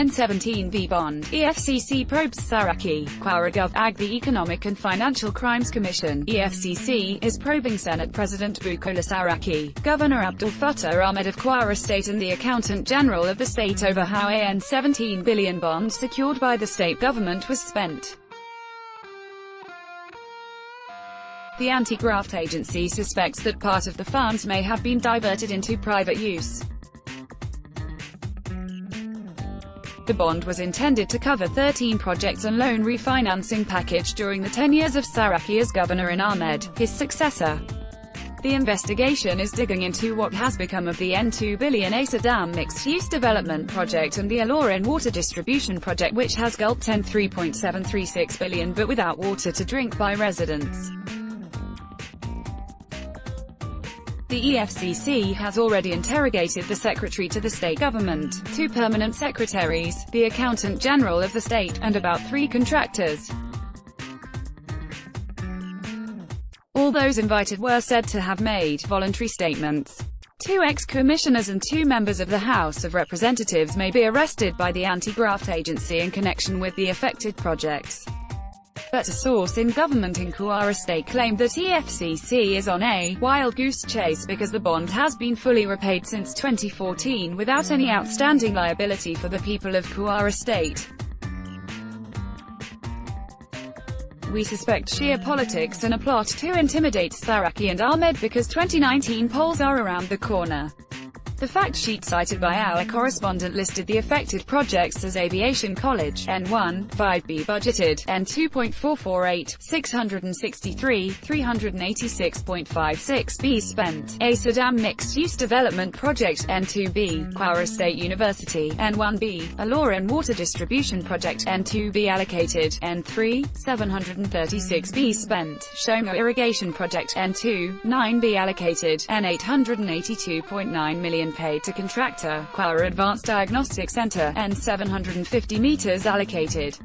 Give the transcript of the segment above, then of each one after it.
N17b bond. EFCC probes Saraki. Kwara Gov. Ag. The Economic and Financial Crimes Commission, EFCC, is probing Senate President Bukola Saraki, Governor Abdul Fattah Ahmed of Kwara State and the Accountant General of the state over how a N17 billion bond secured by the state government was spent. The anti-graft agency suspects that part of the funds may have been diverted into private use. The bond was intended to cover 13 projects and loan refinancing package during the 10 years of Saraki as governor and Ahmed, his successor. The investigation is digging into what has become of the N2 billion Asa Dam mixed-use development project and the Aloran water distribution project, which has gulped N3.736 billion but without water to drink by residents. The EFCC has already interrogated the secretary to the state government, 2 permanent secretaries, the accountant general of the state, and about 3 contractors. All those invited were said to have made voluntary statements. 2 ex-commissioners and 2 members of the House of Representatives may be arrested by the anti-graft agency in connection with the affected projects. But a source in government in Kwara State claimed that EFCC is on a wild goose chase because the bond has been fully repaid since 2014 without any outstanding liability for the people of Kwara State. We suspect sheer politics and a plot to intimidate Saraki and Ahmed because 2019 polls are around the corner. The fact sheet cited by our correspondent listed the affected projects as Aviation College, N17b budgeted, N2.448, 663, 386.56b spent, Asa Dam Mixed-Use Development Project, N2b, Kwara State University, N1b, Aloran Water Distribution Project, N2b allocated, N3, 736b spent, Shoma Irrigation Project, N2, 9b allocated, N882.9 million paid to contractor, Kwara Advanced Diagnostic Center, N750 meters allocated.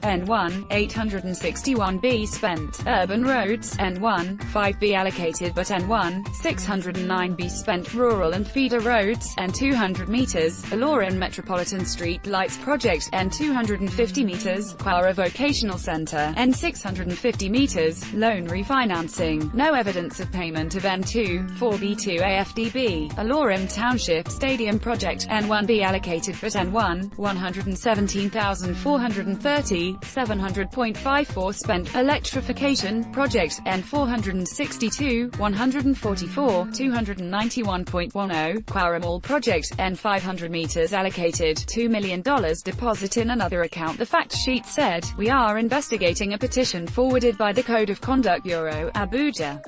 N1, 861b spent, Urban Roads, N1, 5b allocated but N1, 609b spent, Rural and Feeder Roads, N200 meters, Aloran Metropolitan Street Lights Project, N250 meters, Kwara Vocational Center, N650 meters, Loan Refinancing, no evidence of payment of N2, 4b2 AFDB, Aloran Township Stadium Project, N1b allocated but N1, 117,430, 700.54 spent, Electrification Project, N462, 144, 291.10, Kwara Mall Project, N500 meters allocated, $2 million deposit in another account. The fact sheet said, "We are investigating a petition forwarded by the Code of Conduct Bureau, Abuja."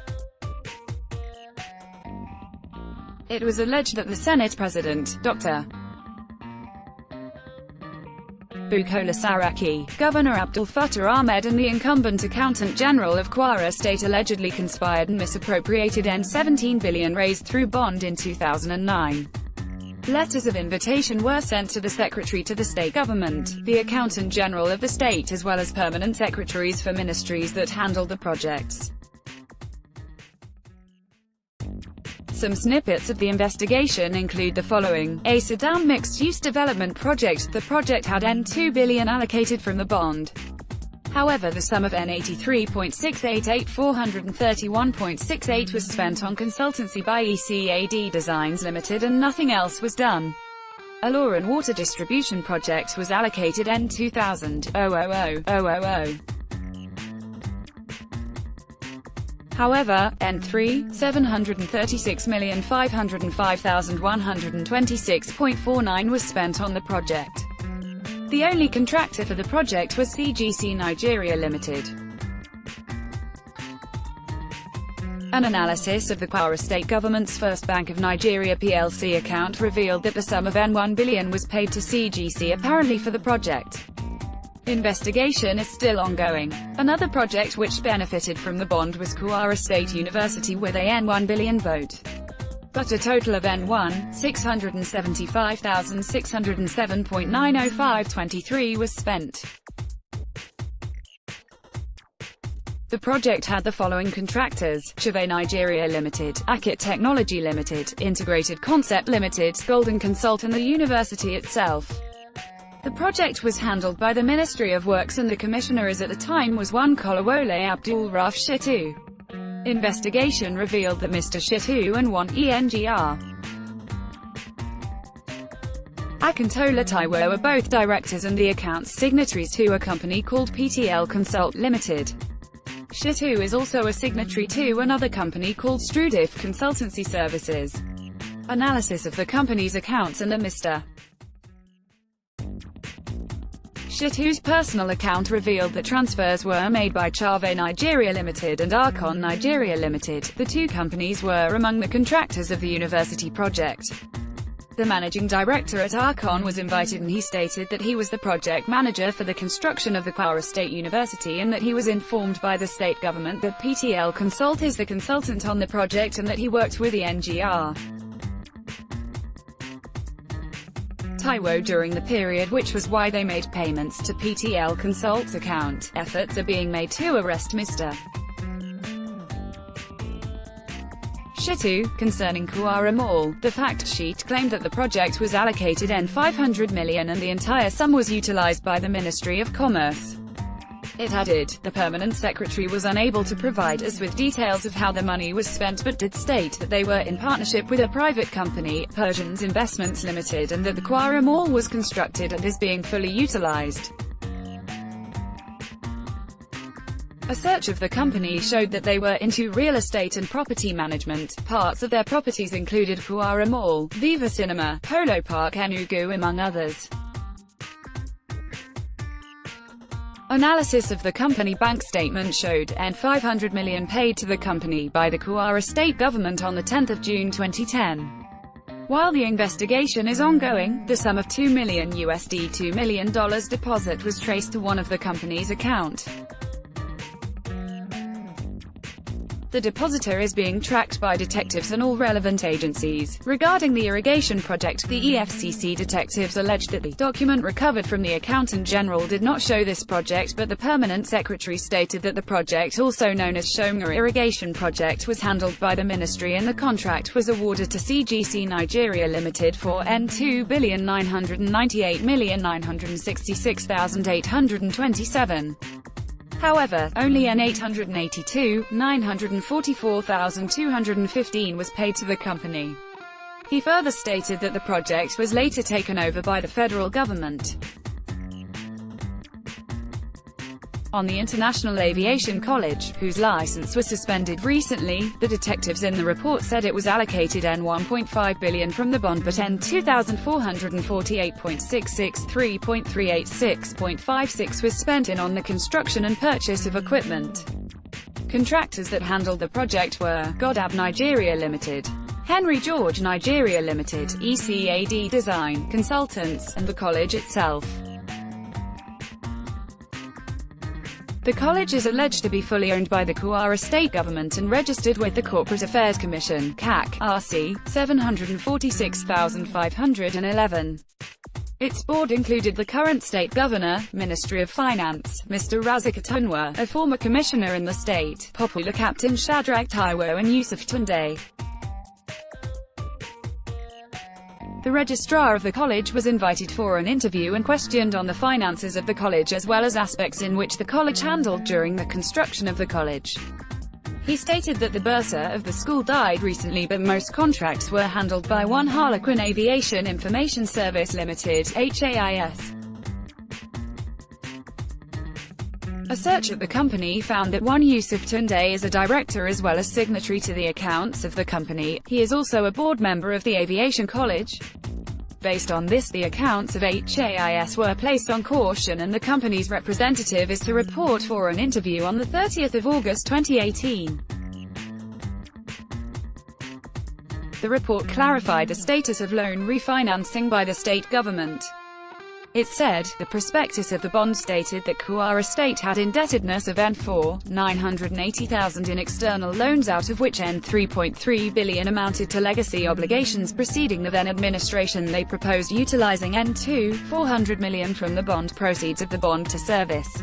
It was alleged that the Senate President, Dr. Bukola Saraki, Governor Abdul Fattah Ahmed and the incumbent Accountant General of Kwara State allegedly conspired and misappropriated N17 billion raised through bond in 2009. Letters of invitation were sent to the secretary to the state government, the Accountant General of the state as well as permanent secretaries for ministries that handle the projects. Some snippets of the investigation include the following: Asa Dam Mixed-Use Development Project. The project had N2 billion allocated from the bond. However, the sum of N83.688 431.68 was spent on consultancy by ECAD Designs Limited and nothing else was done. Aloran Water Distribution Project was allocated N2000, 000. However, N3, 736,505,126.49 was spent on the project. The only contractor for the project was CGC Nigeria Limited. An analysis of the Kwara State Government's First Bank of Nigeria plc account revealed that the sum of N1 billion was paid to CGC apparently for the project. Investigation is still ongoing. Another project which benefited from the bond was Kwara State University with a N1 billion vote. But a total of N1, 675,607.90523 was spent. The project had the following contractors: Chave Nigeria Limited, Akit Technology Limited, Integrated Concept Limited, Golden Consult and the university itself. The project was handled by the Ministry of Works and the commissioner at the time was one Kolawole Abdul Raf Shitu. Investigation revealed that Mr. Shitu and one ENGR Akintola Taiwo are both directors and the accounts signatories to a company called PTL Consult Limited. Shitu is also a signatory to another company called Strudif Consultancy Services. Analysis of the company's accounts under Mr. Shitu's personal account revealed that transfers were made by Chave Nigeria Limited and Archon Nigeria Limited. The two companies were among the contractors of the university project. The managing director at Archon was invited and he stated that he was the project manager for the construction of the Kwara State University and that he was informed by the state government that PTL Consult is the consultant on the project and that he worked with the NGR Taiwo during the period, which was why they made payments to PTL Consult's account. Efforts are being made to arrest Mr. Shitu. Concerning Kwara Mall, the fact sheet claimed that the project was allocated N500 million and the entire sum was utilized by the Ministry of Commerce. It added, the permanent secretary was unable to provide us with details of how the money was spent but did state that they were in partnership with a private company, Persians Investments Limited, and that the Kwara Mall was constructed and is being fully utilized. A search of the company showed that they were into real estate and property management. Parts of their properties included Kwara Mall, Viva Cinema, Polo Park Enugu among others. Analysis of the company bank statement showed N500 million paid to the company by the Kwara state government on 10 June 2010. While the investigation is ongoing, the sum of $2 million $2 million deposit was traced to one of the company's account. The depositor is being tracked by detectives and all relevant agencies. Regarding the irrigation project, the EFCC detectives alleged that the document recovered from the Accountant General did not show this project, but the permanent secretary stated that the project, also known as Shonga Irrigation Project, was handled by the ministry and the contract was awarded to CGC Nigeria Limited for N2,998,966,827. However, only N882,944,215 was paid to the company. He further stated that the project was later taken over by the federal government. On the International Aviation College, whose license was suspended recently, the detectives in the report said it was allocated N1.5 billion from the bond but N2,448.663.386.56 was spent on the construction and purchase of equipment. Contractors that handled the project were Godab Nigeria Limited, Henry George Nigeria Limited, ECAD Design Consultants, and the college itself. The college is alleged to be fully owned by the Kwara state government and registered with the Corporate Affairs Commission, CAC, RC, 746,511. Its board included the current state governor, Ministry of Finance, Mr. Razak Atunwa, a former commissioner in the state, popular Captain Shadrach Taiwo and Yusuf Tunde. The registrar of the college was invited for an interview and questioned on the finances of the college as well as aspects in which the college handled during the construction of the college. He stated that the bursar of the school died recently but most contracts were handled by one Harlequin Aviation Information Service Limited, HAIS. A search at the company found that one Yusuf Tunde is a director as well as signatory to the accounts of the company. He is also a board member of the Aviation College. Based on this, the accounts of HAIS were placed on caution and the company's representative is to report for an interview on 30 August 2018. The report clarified the status of loan refinancing by the state government. It said, the prospectus of the bond stated that Kwara State had indebtedness of N4,980,000 in external loans, out of which N3.3 billion amounted to legacy obligations preceding the then administration. They proposed utilizing N2,400 million from the bond proceeds of the bond to service